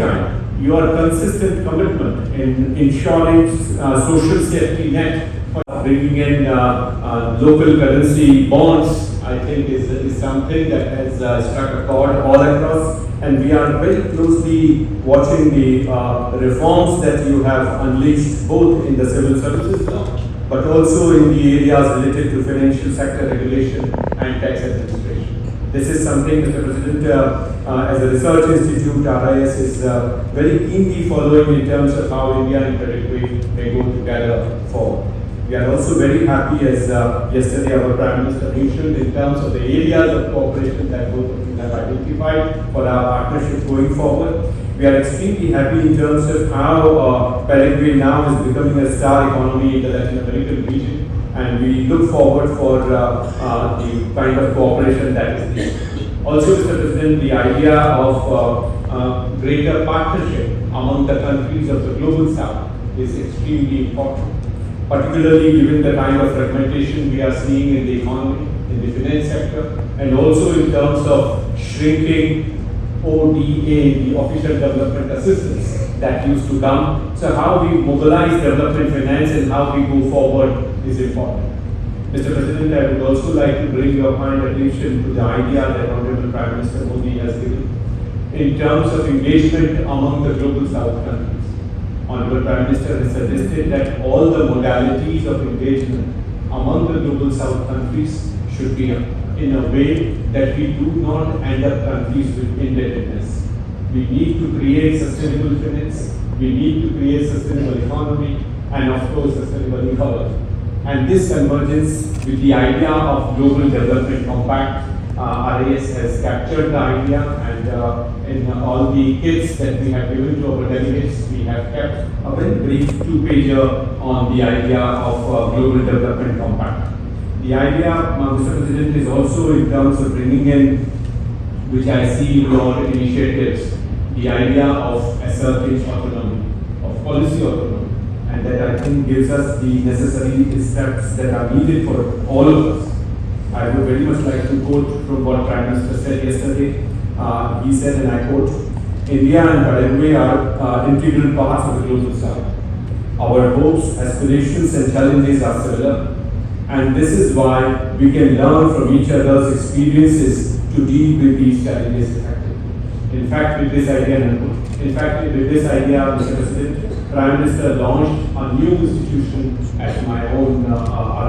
Your consistent commitment in ensuring social safety net for bringing in local currency bonds, I think is something that has struck a chord all across. And we are very closely watching the reforms that you have unleashed both in the civil services law, but also in the areas related to financial sector regulation and tax administration. This is something, Mr. President, as a research institute, RIS is very keenly following in terms of how India and Paraguay may go together forward. We are also very happy, as yesterday our Prime Minister mentioned, in terms of the areas of cooperation that both of you have identified for our partnership going forward. We are extremely happy in terms of how Paraguay now is becoming a star economy in the Latin American region. And we look forward for the kind of cooperation that is needed. Also, Mr. President, the idea of greater partnership among the countries of the global south is extremely important, particularly given the kind of fragmentation we are seeing in the economy, in the finance sector, and also in terms of shrinking ODA, the official development assistance that used to come. So how we mobilize development finance and how we go forward is important. Mr. President, I would also like to bring your kind attention to the idea that Honorable Prime Minister Modi has given in terms of engagement among the global south countries. Honorable Prime Minister has suggested that all the modalities of engagement among the global south countries should be in a way that we do not end up countries with indebtedness. We need to create sustainable finance, we need to create sustainable economy, and of course sustainable ecology. And this convergence with the idea of global development compact, RIS has captured the idea, and in all the kits that we have given to our delegates, we have kept a very brief two-pager on the idea of global development compact. The idea, Mr. President, is also in terms of bringing in, which I see in your initiatives, the idea of asserting autonomy, of policy autonomy. And that I think gives us the necessary steps that are needed for all of us. I would very much like to quote from what Prime Minister said yesterday. He said, and I quote, "India and Paraguay are integral parts of the global south. Our hopes, aspirations and challenges are similar. And this is why we can learn from each other's experiences to deal with these challenges effectively." In fact, with this idea, Mr. President, Prime Minister launched a new institution at my own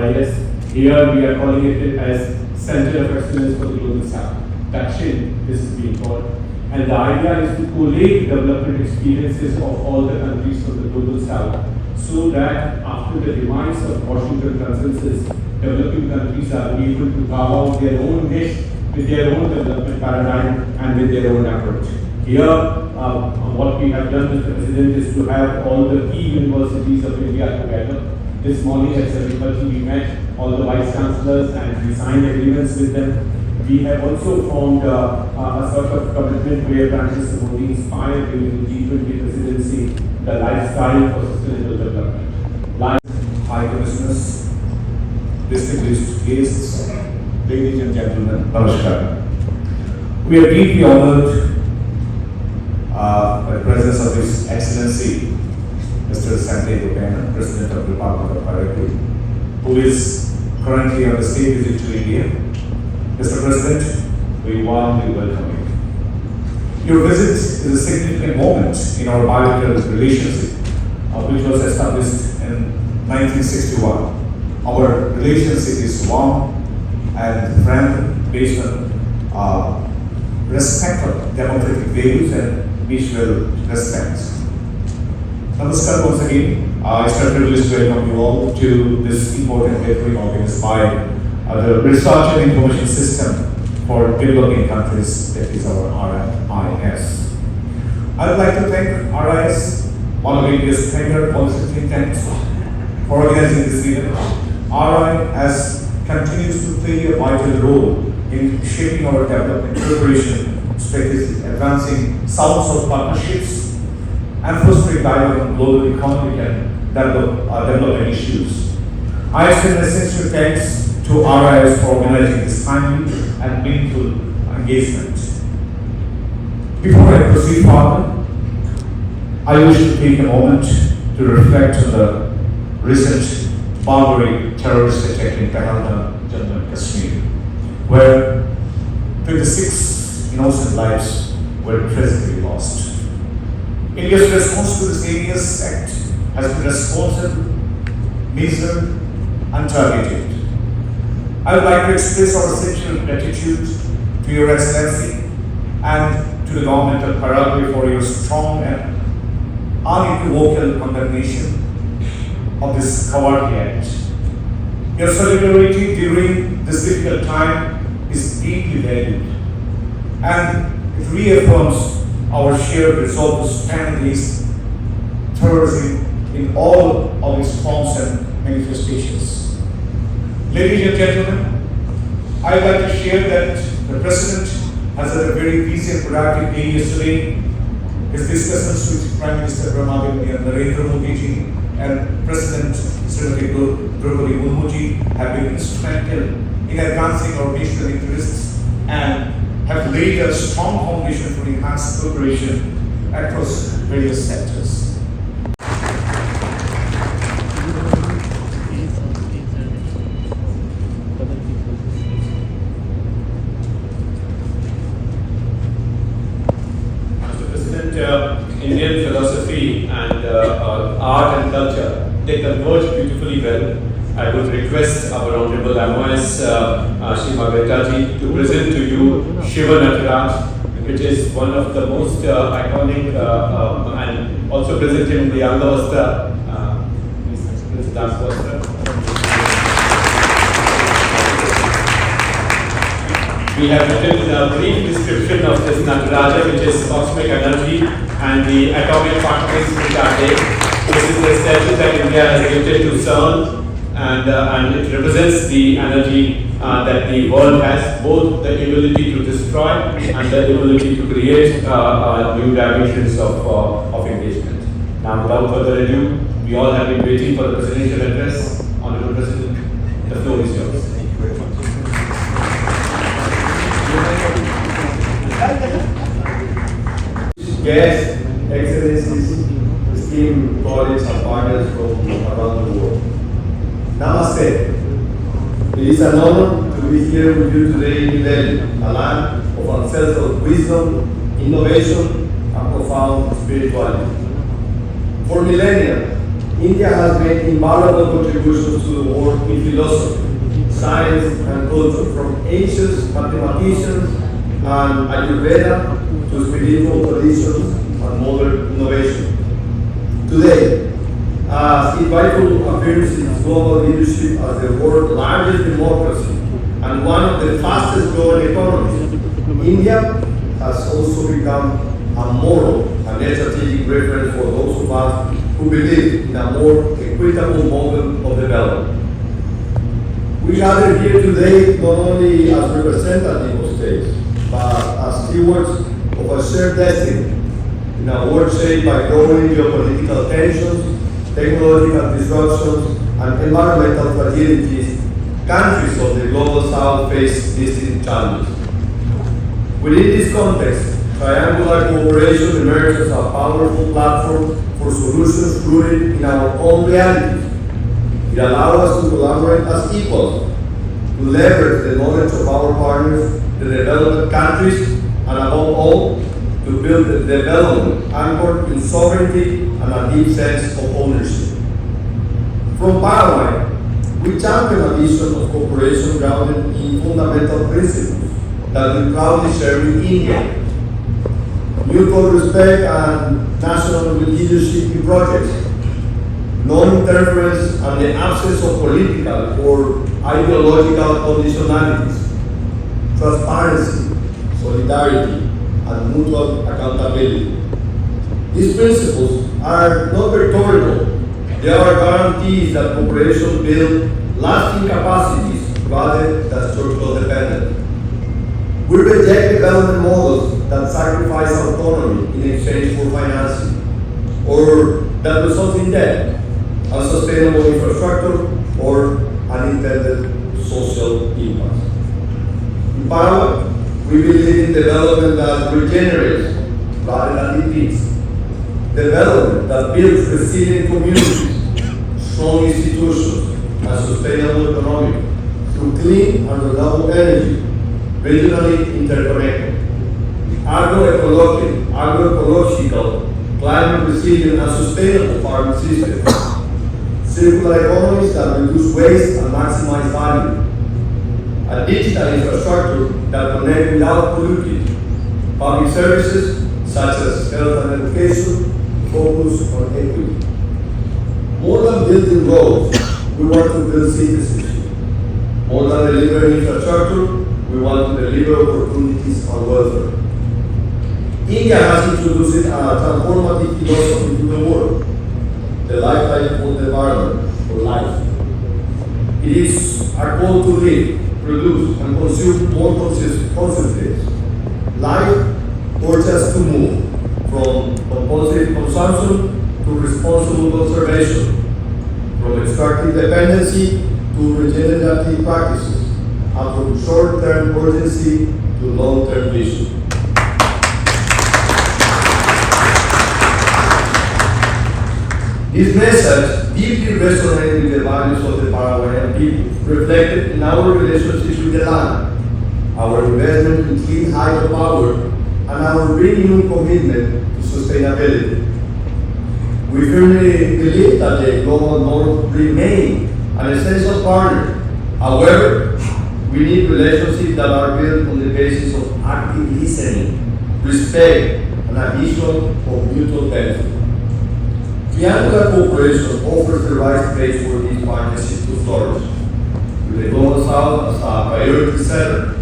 RIS. Here we are calling it as Center of Excellence for the Global South. TACHIN, this is being called. And the idea is to collate development experiences of all the countries from the Global South, so that after the demise of Washington Consensus, developing countries are able to carve out their own niche with their own development paradigm and with their own approach. Here, what we have done, Mr. President, is to have all the key universities of India together. This morning at 7:30 we met all the vice chancellors and we signed agreements with them. We have also formed a sort of commitment where Prime Minister Modi inspired during the G20 presidency, the lifestyle for sustainable development. High Commissioners, distinguished guests, ladies and gentlemen, Namaskar. We are deeply honored by the presence of His Excellency, Mr. Santiago, Pena, President of the Republic of Paraguay, who is currently on the state visit to India. Mr. President, we warmly welcome you. Your visit is a significant moment in our bilateral relationship, which was established in 1961. Our relationship is warm and friendly, based on respect of democratic values and mutual respect. Namaskar once again. It's a privilege to welcome you all to this important gathering organized by the Research and Information System for Developing Countries, that is our RIS. I would like to thank RIS, one of India's premier policy think tanks, for organizing this event. RIS continues to play a vital role in shaping our development preparation strategies, advancing South-South partnerships, and fostering dialogue on global economic and development issues. I extend a sincere thanks to RIS for organizing this timely and meaningful engagement. Before I proceed further, I wish to take a moment to reflect on the recent barbaric terrorist attack in Pena, Jammu and Kashmir, where 26 innocent lives were tragically lost. India's response to this heinous act has been responsive, measured, and targeted. I would like to express our sincere gratitude to Your Excellency and to the government of Paraguay for your strong and unequivocal condemnation of this cowardly act. Your solidarity during this difficult time is deeply valued, and it reaffirms our shared resolve to stand against terrorism in all of its forms and manifestations. Ladies and gentlemen, I would like to share that the President has had a very busy and productive day yesterday. His discussions with Prime Minister Narendra Modi ji and President Srimati Draupadi Murmu ji have been instrumental in advancing our national interests and have laid a strong foundation for enhanced cooperation across various sectors. Indian philosophy and art and culture, they converge beautifully well. I would request our Honorable MOS Shri Margareta to present to you Shiva Nataraj, which is one of the most iconic and also present in the Angavastra. Please dance Vastra. We have written a brief description of this Nataraja, which is cosmic energy and the atomic particles which are there. This is the statue that India has gifted to CERN, and it represents the energy that the world has, both the ability to destroy and the ability to create new dimensions of engagement. Now, without further ado, we all have been waiting for the presidential address. Honorable President, the floor is yours. Guests, Excellencies, esteemed colleagues and partners from around the world. Namaste. It is an honor to be here with you today in Delhi, a land of ancestral wisdom, innovation, and profound spirituality. For millennia, India has made invaluable contributions to the world in philosophy, science, and culture, from ancient mathematicians and Ayurveda to spiritual traditions and modern innovation. Today, as it rightfully affirms its global leadership as the world's largest democracy and one of the fastest growing economies, India has also become a moral and strategic reference for those of us who believe in a more equitable model of development. We gather here today not only as representatives of states, but as stewards of a shared destiny in a world shaped by growing geopolitical tensions, technological disruptions, and environmental fragilities. Countries of the global south face distinct challenges. Within this context, triangular cooperation emerges as a powerful platform for solutions rooted in our own realities. It allows us to collaborate as equals, to leverage the knowledge of our partners, the developed countries, and above all, to build a development anchored in sovereignty and a deep sense of ownership. From Paraguay, we champion a vision of cooperation grounded in fundamental principles that we proudly share with India. Mutual respect and national leadership in projects, non-interference and the absence of political or ideological conditionalities, transparency, solidarity, and mutual accountability. These principles are not rhetorical. They are guarantees that cooperation builds lasting capacities rather than structural dependence. We reject development models that sacrifice autonomy in exchange for financing, or that result in debt, unsustainable infrastructure, or unintended social impact. In Paraguay, we believe in development that regenerates rather than defeats. development that builds resilient communities, strong institutions, and sustainable economy through clean and renewable energy, regionally interconnected, agroecological, climate resilient, and sustainable farming systems, circular economies that reduce waste and maximize value, a digital infrastructure that connects without polluting, public services such as health and education, focus on equity. More than building roads, we want to build citizenship. More than delivering infrastructure, we want to deliver opportunities and welfare. India has introduced a transformative philosophy to the world, the lifetime of the environment, or life. It is a call to live, produce, and consume more consciously. Life, or just to move from compulsive consumption to responsible conservation, from extractive dependency to regenerative practices, and from short-term urgency to long-term vision. This message deeply resonates with the values of the Paraguayan people, reflected in our relationships with the land, our investment in clean hydropower, and our renewed commitment to sustainability. We firmly believe that the global north remains an essential partner. However, we need relationships that are built on the basis of active listening, respect, and a vision of mutual benefit. Triangular cooperation offers the right space for these partnerships to flourish. With the Global South as a priority setter,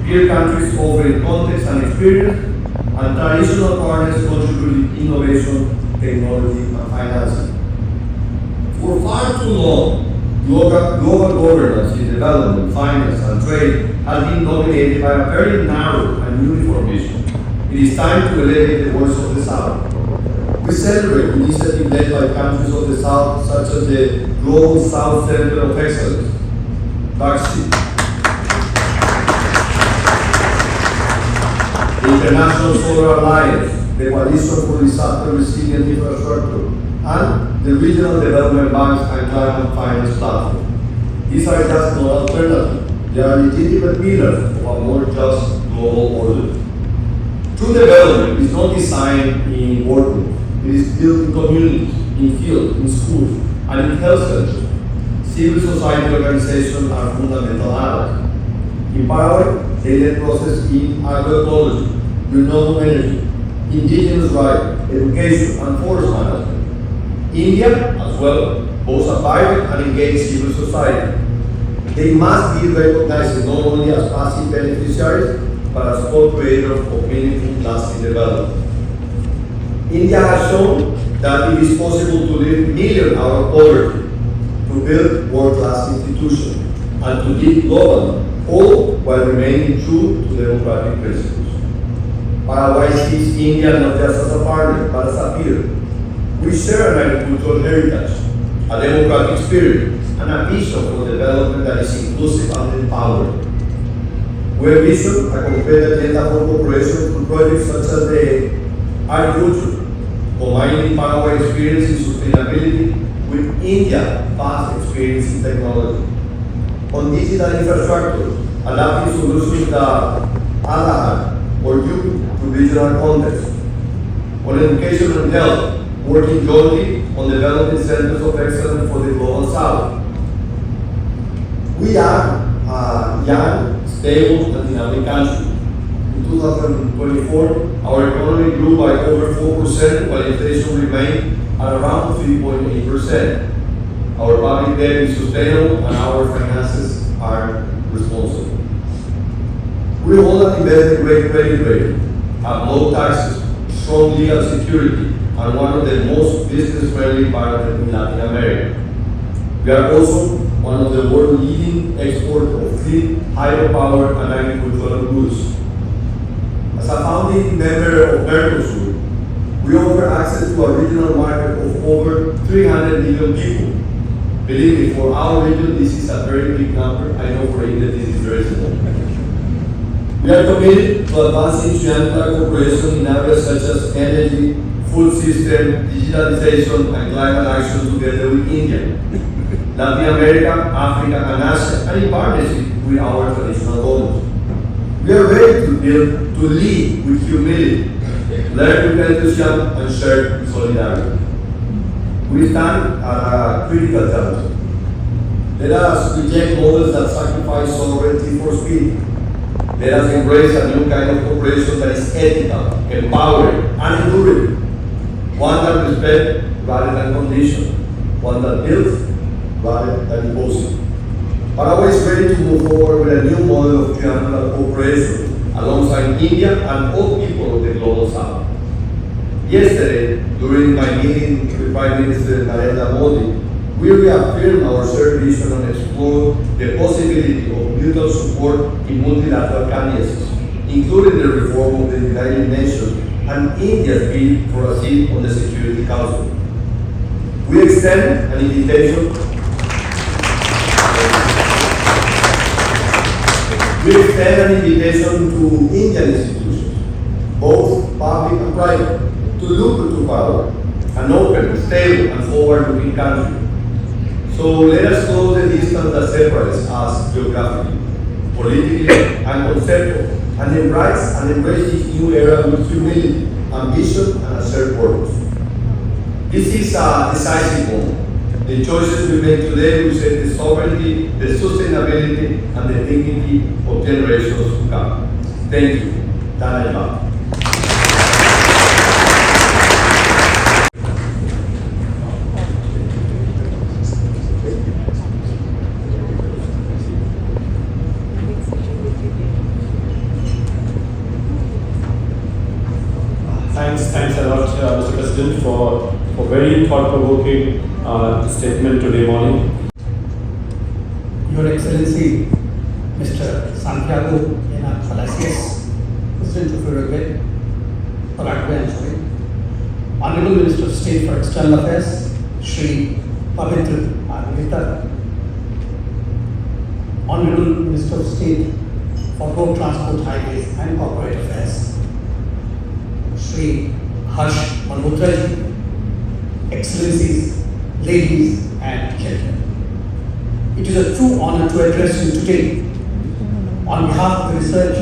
peer countries offering context and experience, and traditional partners contributing innovation, technology, and financing. For far too long, global governance in development, finance, and trade has been dominated by a very narrow and uniform vision. It is time to elevate the voice of the South. We celebrate initiatives led by countries of the South, such as the Global South Center of Excellence, vaccine, the International Solar Alliance, the Coalition for Disaster Resilient Infrastructure, and the Regional Development Banks and Climate Finance Platform. These are just not alternatives, they are legitimate pillars of a more just global order. True development is not designed in boardrooms. It is built in communities, in fields, in schools, and in health centers. Civil society organizations are fundamental allies. In Paraguay, they led process in agroecology, renewable energy, indigenous rights, education, and forest management. India, as well, boasts a vibrant and engaged civil society. They must be recognized not only as passive beneficiaries, but as co-creators of meaningful, lasting development. India has shown that it is possible to lift millions out of poverty, to build world-class institutions, and to lead globally, all while remaining true to democratic principles. Paraguay sees India not just as a partner, but as a peer. We share an agricultural heritage, a democratic spirit, and a vision for development that is inclusive and empowering. We envision a concrete agenda for cooperation through projects such as the agriculture, combining Paraguay experience in sustainability with India's vast experience in technology. On digital infrastructure, adapting solutions that adapt or due to regional context. On education and health, working jointly on developing centers of excellence for the Global South. We are a young, stable, and dynamic country. In 2024, our economy grew by over 4%, while inflation remained at around 3.8%. Our public debt is sustainable, and our finances are responsible. We hold an investment-grade credit rating, have low taxes, strong legal security, and one of the most business-friendly environments in Latin America. We are also one of the world's leading exporters of clean hydropower and agricultural goods. As a founding member of Mercosur, we offer access to a regional market of over 300 million people. Believe me, for our region, this is a very big number. I know for India, this is very small. We are committed to advancing triangular cooperation in areas such as energy, food system, digitalization, and climate action together with India, Latin America, Africa, and Asia, and in partnership with our traditional donors. We are ready to lead with humility, learn with enthusiasm, and share with solidarity. We stand at a critical juncture. Let us reject models that sacrifice sovereignty for speed. Let us embrace a new kind of cooperation that is ethical, empowering, and enduring. One that respects rather than conditions. One that builds rather than imposes. Paraguay is ready to move forward with a new model of triangular cooperation alongside India and all people of the global south. Yesterday, during my meeting with Prime Minister Narendra Modi, we reaffirmed our shared vision and explored the possibility of mutual support in multilateral candidacies, including the reform of the United Nations and India's bid for a seat on the Security Council. We extend an invitation to Indian institutions, both public and private, to look into Paraguay, an open, stable, and forward-looking country. So let us close the distance that separates us geographically, politically, and conceptually, and embrace this new era with humility, ambition, and a shared purpose. This is a decisive moment. The choices we make today will shape the sovereignty, the sustainability, and the dignity of generations to come. Thank you. Tanayama. Thanks a lot, Mr. President, for very thought-provoking statement today morning. Your Excellency, Mr. Santiago Pena Palacios, President of Paraguay, I'm sorry. Honorable Minister of State for External Affairs, Shri Pavitra Arvita, Honorable Minister of State for Road Transport, Highways and Corporate Affairs, Shri Harsh Malhotra, Excellencies, ladies and gentlemen. It is a true honor to address you today on behalf of the Research